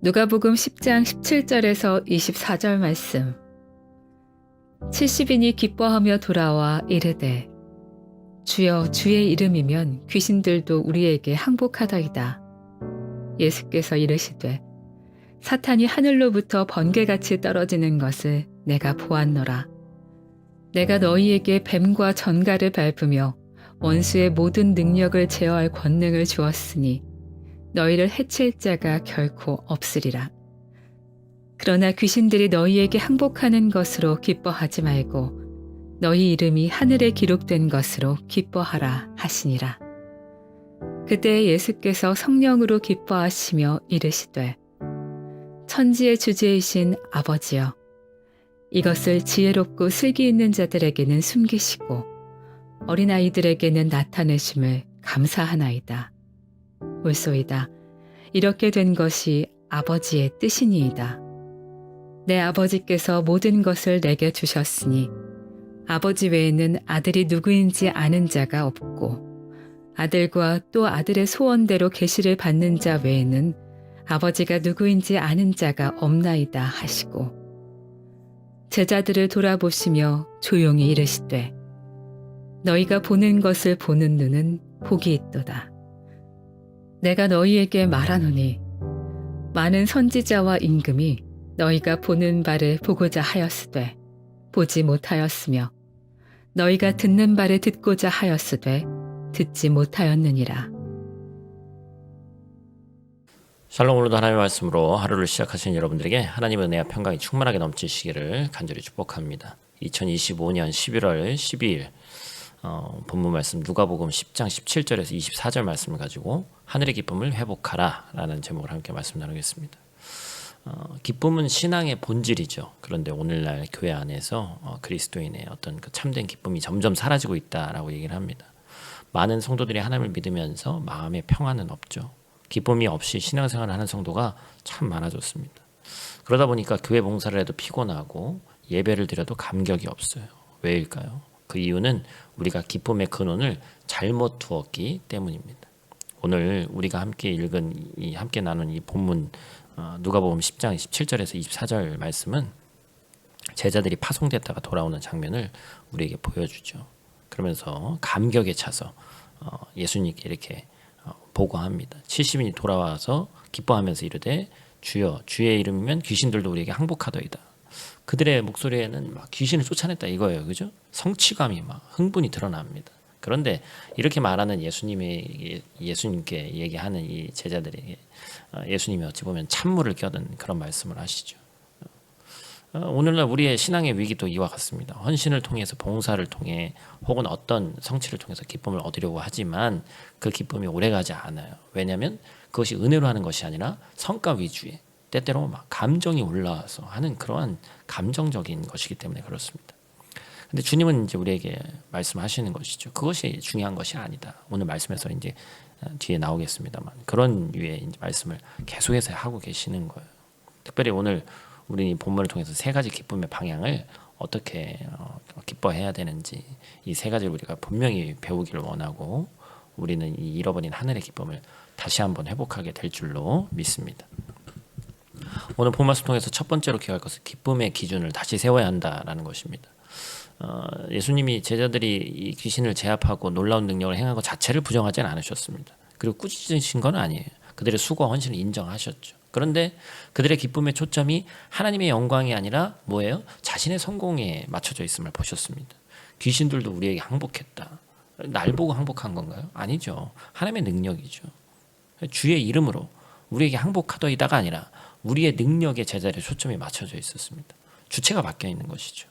누가복음 10장 17절에서 24절 말씀. 70인이 기뻐하며 돌아와 이르되 주여 주의 이름이면 귀신들도 우리에게 항복하더이다. 예수께서 이르시되 사탄이 하늘로부터 번개같이 떨어지는 것을 내가 보았노라. 내가 너희에게 뱀과 전갈을 밟으며 원수의 모든 능력을 제어할 권능을 주었으니 너희를 해칠 자가 결코 없으리라. 그러나 귀신들이 너희에게 항복하는 것으로 기뻐하지 말고 너희 이름이 하늘에 기록된 것으로 기뻐하라 하시니라. 그때 예수께서 성령으로 기뻐하시며 이르시되 천지의 주제이신 아버지여, 이것을 지혜롭고 슬기 있는 자들에게는 숨기시고 어린아이들에게는 나타내심을 감사하나이다. 옳소이다. 이렇게 된 것이 아버지의 뜻이니이다. 내 아버지께서 모든 것을 내게 주셨으니 아버지 외에는 아들이 누구인지 아는 자가 없고 아들과 또 아들의 소원대로 계시를 받는 자 외에는 아버지가 누구인지 아는 자가 없나이다 하시고 제자들을 돌아보시며 조용히 이르시되 너희가 보는 것을 보는 눈은 복이 있도다. 내가 너희에게 말하노니 많은 선지자와 임금이 너희가 보는 바를 보고자 하였으되 보지 못하였으며 너희가 듣는 바를 듣고자 하였으되 듣지 못하였느니라. 샬롬. 오늘도 하나님의 말씀으로 하루를 시작하신 여러분들에게 하나님의 은혜와 평강이 충만하게 넘치시기를 간절히 축복합니다. 2025년 11월 12일 본문 말씀 누가복음 10장 17절에서 24절 말씀을 가지고 하늘의 기쁨을 회복하라 라는 제목을 함께 말씀 나누겠습니다. 기쁨은 신앙의 본질이죠. 그런데 오늘날 교회 안에서 그리스도인의 어떤 그 참된 기쁨이 점점 사라지고 있다라고 얘기를 합니다. 많은 성도들이 하나님을 믿으면서 마음의 평안은 없죠. 기쁨이 없이 신앙생활을 하는 성도가 참 많아졌습니다. 그러다 보니까 교회 봉사를 해도 피곤하고 예배를 드려도 감격이 없어요. 왜일까요? 그 이유는 우리가 기쁨의 근원을 잘못 두었기 때문입니다. 오늘 우리가 함께 읽은 함께 나눈 이 본문 누가복음 10장 17절에서 24절 말씀은 제자들이 파송됐다가 돌아오는 장면을 우리에게 보여주죠. 그러면서 감격에 차서 예수님께 이렇게 보고합니다. 70인이 돌아와서 기뻐하면서 이르되 주여 주의 이름이면 귀신들도 우리에게 항복하더이다. 그들의 목소리에는 막 귀신을 쫓아냈다 이거예요. 그죠? 성취감이 막 흥분이 드러납니다. 그런데 이렇게 말하는 예수님께 얘기하는 이 제자들에게 예수님이 어찌 보면 찬물을 껴든 그런 말씀을 하시죠. 오늘날 우리의 신앙의 위기도 이와 같습니다. 헌신을 통해서 봉사를 통해 혹은 어떤 성취를 통해서 기쁨을 얻으려고 하지만 그 기쁨이 오래가지 않아요. 왜냐하면 그것이 은혜로 하는 것이 아니라 성과 위주의 때때로 막 감정이 올라와서 하는 그러한 감정적인 것이기 때문에 그렇습니다. 근데 주님은 이제 우리에게 말씀하시는 것이죠. 그것이 중요한 것이 아니다. 오늘 말씀에서 이제 뒤에 나오겠습니다만 그런 류의 이제 말씀을 계속해서 하고 계시는 거예요. 특별히 오늘 우리 본문을 통해서 세 가지 기쁨의 방향을 어떻게 기뻐해야 되는지 이 세 가지를 우리가 분명히 배우기를 원하고 우리는 이 잃어버린 하늘의 기쁨을 다시 한번 회복하게 될 줄로 믿습니다. 오늘 본 말씀 통해서 첫 번째로 기억할 것은 기쁨의 기준을 다시 세워야 한다라는 것입니다. 예수님이 제자들이 이 귀신을 제압하고 놀라운 능력을 행한 것 자체를 부정하지는 않으셨습니다. 그리고 꾸짖으신 건 아니에요. 그들의 수고와 헌신을 인정하셨죠. 그런데 그들의 기쁨의 초점이 하나님의 영광이 아니라 뭐예요? 자신의 성공에 맞춰져 있음을 보셨습니다. 귀신들도 우리에게 항복했다. 날 보고 항복한 건가요? 아니죠. 하나님의 능력이죠. 주의 이름으로 우리에게 항복하더이다가 아니라 우리의 능력의 제자리에 초점이 맞춰져 있었습니다. 주체가 바뀌어 있는 것이죠.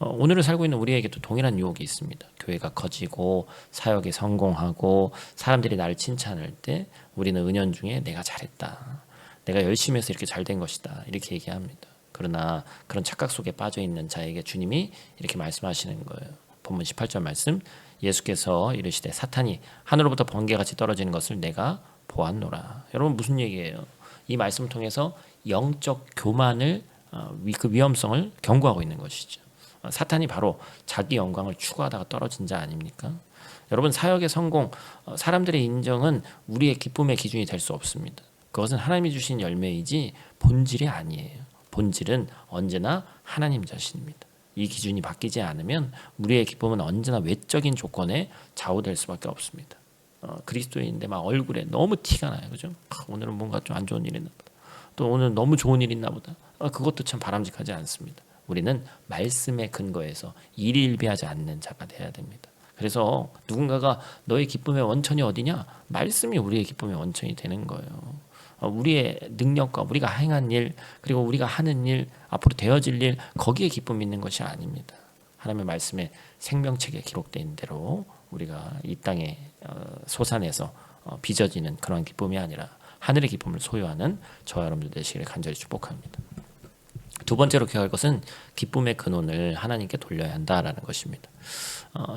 오늘을 살고 있는 우리에게도 동일한 유혹이 있습니다. 교회가 커지고 사역에 성공하고 사람들이 나를 칭찬할 때 우리는 은연중에 내가 잘했다. 내가 열심히 해서 이렇게 잘 된 것이다. 이렇게 얘기합니다. 그러나 그런 착각 속에 빠져 있는 자에게 주님이 이렇게 말씀하시는 거예요. 본문 18절 말씀, 예수께서 이르시되 사탄이 하늘로부터 번개같이 떨어지는 것을 내가 보았노라. 여러분 무슨 얘기예요? 이 말씀을 통해서 영적 교만을 그 위험성을 경고하고 있는 것이죠. 사탄이 바로 자기 영광을 추구하다가 떨어진 자 아닙니까? 여러분 사역의 성공, 사람들의 인정은 우리의 기쁨의 기준이 될 수 없습니다. 그것은 하나님이 주신 열매이지 본질이 아니에요. 본질은 언제나 하나님 자신입니다. 이 기준이 바뀌지 않으면 우리의 기쁨은 언제나 외적인 조건에 좌우될 수밖에 없습니다. 그리스도인인데 막 얼굴에 너무 티가 나요. 그죠? 오늘은 뭔가 좀 안 좋은 일 있나 보다. 또 오늘 너무 좋은 일 있나 보다. 그것도 참 바람직하지 않습니다. 우리는 말씀의 근거에서 일희일비하지 않는 자가 되어야 됩니다. 그래서 누군가가 너의 기쁨의 원천이 어디냐? 말씀이 우리의 기쁨의 원천이 되는 거예요. 우리의 능력과 우리가 행한 일, 그리고 우리가 하는 일, 앞으로 되어질 일, 거기에 기쁨이 있는 것이 아닙니다. 하나님의 말씀에 생명책에 기록된 대로 우리가 이 땅에 솟아내서 빚어지는 그런 기쁨이 아니라 하늘의 기쁨을 소유하는 저와 여러분들 되시기를 간절히 축복합니다. 두 번째로 기억할 것은 기쁨의 근원을 하나님께 돌려야 한다라는 것입니다.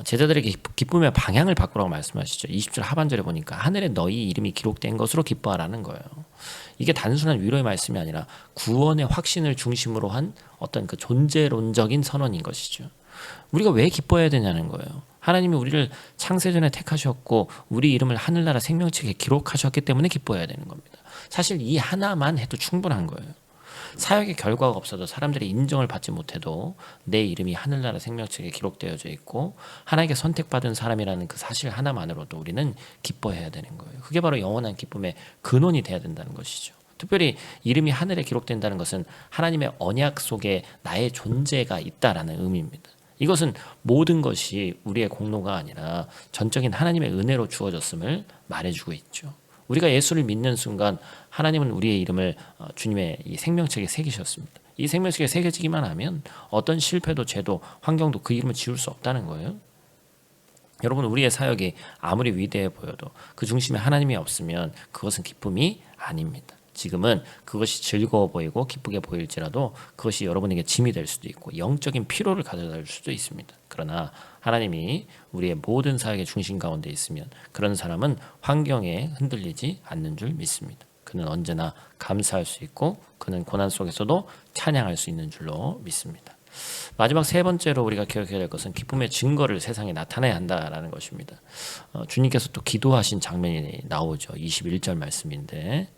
제자들에게 기쁨의 방향을 바꾸라고 말씀하시죠. 20절 하반절에 보니까 하늘에 너희 이름이 기록된 것으로 기뻐하라는 거예요. 이게 단순한 위로의 말씀이 아니라 구원의 확신을 중심으로 한 어떤 그 존재론적인 선언인 것이죠. 우리가 왜 기뻐해야 되냐는 거예요. 하나님이 우리를 창세전에 택하셨고 우리 이름을 하늘나라 생명책에 기록하셨기 때문에 기뻐해야 되는 겁니다. 사실 이 하나만 해도 충분한 거예요. 사역의 결과가 없어도 사람들의 인정을 받지 못해도 내 이름이 하늘나라 생명책에 기록되어져 있고 하나님께 선택받은 사람이라는 그 사실 하나만으로도 우리는 기뻐해야 되는 거예요. 그게 바로 영원한 기쁨의 근원이 돼야 된다는 것이죠. 특별히 이름이 하늘에 기록된다는 것은 하나님의 언약 속에 나의 존재가 있다라는 의미입니다. 이것은 모든 것이 우리의 공로가 아니라 전적인 하나님의 은혜로 주어졌음을 말해주고 있죠. 우리가 예수를 믿는 순간 하나님은 우리의 이름을 주님의 이 생명책에 새기셨습니다. 이 생명책에 새겨지기만 하면 어떤 실패도 죄도 환경도 그 이름을 지울 수 없다는 거예요. 여러분, 우리의 사역이 아무리 위대해 보여도 그 중심에 하나님이 없으면 그것은 기쁨이 아닙니다. 지금은 그것이 즐거워 보이고 기쁘게 보일지라도 그것이 여러분에게 짐이 될 수도 있고 영적인 피로를 가져다 줄 수도 있습니다. 그러나 하나님이 우리의 모든 사역의 중심 가운데 있으면 그런 사람은 환경에 흔들리지 않는 줄 믿습니다. 그는 언제나 감사할 수 있고 그는 고난 속에서도 찬양할 수 있는 줄로 믿습니다. 마지막 세 번째로 우리가 기억해야 될 것은 기쁨의 증거를 세상에 나타내야 한다라는 것입니다. 주님께서 또 기도하신 장면이 나오죠. 21절 말씀인데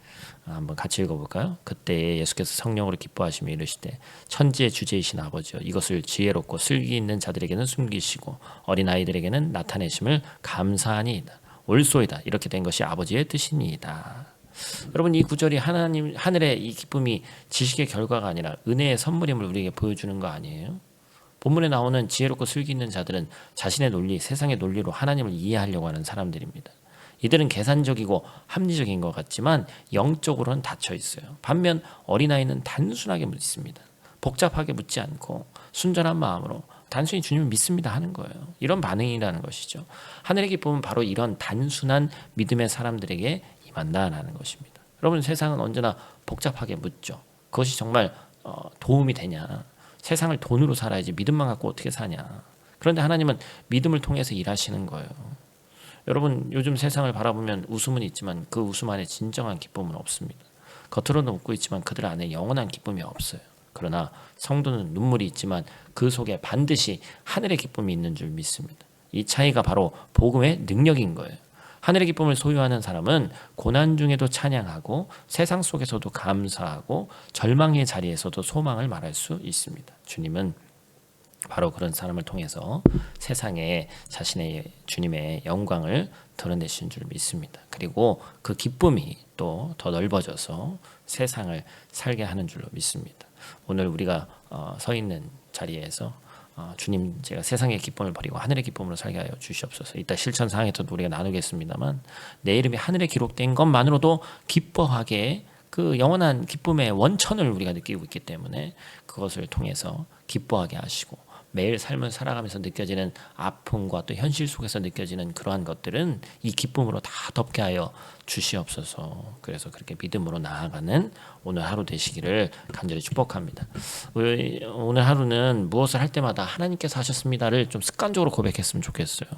한번 같이 읽어볼까요? 그때 예수께서 성령으로 기뻐하시며 이르시되 천지의 주제이신 아버지여 이것을 지혜롭고 슬기 있는 자들에게는 숨기시고 어린아이들에게는 나타내심을 감사하니이다. 옳소이다. 이렇게 된 것이 아버지의 뜻이니이다. 여러분, 이 구절이 하나님 하늘의 이 기쁨이 지식의 결과가 아니라 은혜의 선물임을 우리에게 보여주는 거 아니에요? 본문에 나오는 지혜롭고 슬기 있는 자들은 자신의 논리, 세상의 논리로 하나님을 이해하려고 하는 사람들입니다. 이들은 계산적이고 합리적인 것 같지만 영적으로는 닫혀 있어요. 반면 어린아이는 단순하게 묻습니다. 복잡하게 묻지 않고 순전한 마음으로 단순히 주님을 믿습니다 하는 거예요. 이런 반응이라는 것이죠. 하늘의 기쁨은 바로 이런 단순한 믿음의 사람들에게 임한다라는 것입니다. 여러분, 세상은 언제나 복잡하게 묻죠. 그것이 정말 도움이 되냐. 세상을 돈으로 살아야지 믿음만 갖고 어떻게 사냐. 그런데 하나님은 믿음을 통해서 일하시는 거예요. 여러분, 요즘 세상을 바라보면 웃음은 있지만 그 웃음 안에 진정한 기쁨은 없습니다. 겉으로는 웃고 있지만 그들 안에 영원한 기쁨이 없어요. 그러나 성도는 눈물이 있지만 그 속에 반드시 하늘의 기쁨이 있는 줄 믿습니다. 이 차이가 바로 복음의 능력인 거예요. 하늘의 기쁨을 소유하는 사람은 고난 중에도 찬양하고 세상 속에서도 감사하고 절망의 자리에서도 소망을 말할 수 있습니다. 주님은 바로 그런 사람을 통해서 세상에 자신의 주님의 영광을 드러내신 줄 믿습니다. 그리고 그 기쁨이 또 더 넓어져서 세상을 살게 하는 줄로 믿습니다. 오늘 우리가 서 있는 자리에서 주님, 제가 세상의 기쁨을 버리고 하늘의 기쁨으로 살게 하여 주시옵소서. 이따 실천사항에서도 우리가 나누겠습니다만 내 이름이 하늘에 기록된 것만으로도 기뻐하게 그 영원한 기쁨의 원천을 우리가 느끼고 있기 때문에 그것을 통해서 기뻐하게 하시고 매일 삶을 살아가면서 느껴지는 아픔과 또 현실 속에서 느껴지는 그러한 것들은 이 기쁨으로 다 덮게 하여 주시옵소서. 그래서 그렇게 믿음으로 나아가는 오늘 하루 되시기를 간절히 축복합니다. 오늘 하루는 무엇을 할 때마다 하나님께서 하셨습니다를 좀 습관적으로 고백했으면 좋겠어요.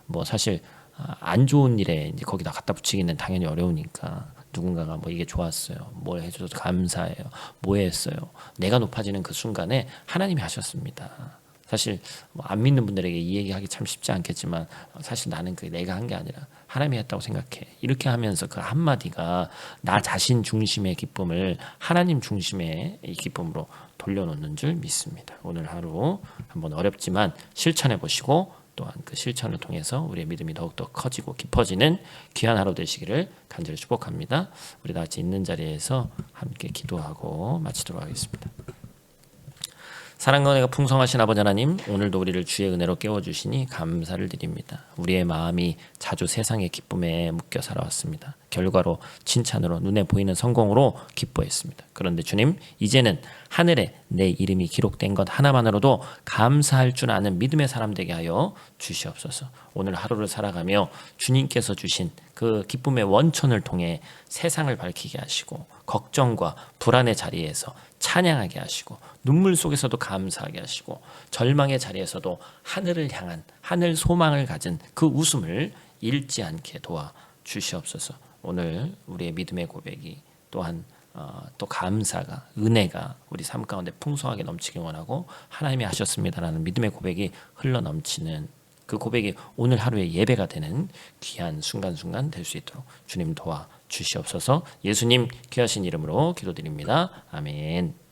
뭐 사실 안 좋은 일에 이제 거기다 갖다 붙이기는 당연히 어려우니까 누군가가 뭐 이게 좋았어요, 뭘 해줘서 감사해요, 뭐 했어요, 내가 높아지는 그 순간에 하나님이 하셨습니다. 사실 뭐안 믿는 분들에게 이 얘기하기 참 쉽지 않겠지만 사실 나는 그 내가 한 게 아니라 하나님이 했다고 생각해. 이렇게 하면서 그 한마디가 나 자신 중심의 기쁨을 하나님 중심의 이 기쁨으로 돌려놓는 줄 믿습니다. 오늘 하루 한번 어렵지만 실천해 보시고 또한 그 실천을 통해서 우리의 믿음이 더욱더 커지고 깊어지는 귀한 하루 되시기를 간절히 축복합니다. 우리 다 같이 있는 자리에서 함께 기도하고 마치도록 하겠습니다. 사랑과 은혜가 풍성하신 아버지 하나님, 오늘도 우리를 주의 은혜로 깨워주시니 감사를 드립니다. 우리의 마음이 자주 세상의 기쁨에 묶여 살아왔습니다. 결과로 칭찬으로 눈에 보이는 성공으로 기뻐했습니다. 그런데 주님, 이제는 하늘에 내 이름이 기록된 것 하나만으로도 감사할 줄 아는 믿음의 사람 되게 하여 주시옵소서. 오늘 하루를 살아가며 주님께서 주신 그 기쁨의 원천을 통해 세상을 밝히게 하시고 걱정과 불안의 자리에서 찬양하게 하시고 눈물 속에서도 감사하게 하시고 절망의 자리에서도 하늘을 향한 하늘 소망을 가진 그 웃음을 잃지 않게 도와 주시옵소서. 오늘 우리의 믿음의 고백이 또한 또 감사가 은혜가 우리 삶 가운데 풍성하게 넘치기 원하고 하나님이 하셨습니다라는 믿음의 고백이 흘러 넘치는 그 고백이 오늘 하루의 예배가 되는 귀한 순간순간 될 수 있도록 주님 도와 주시옵소서. 예수님 귀하신 이름으로 기도드립니다. 아멘.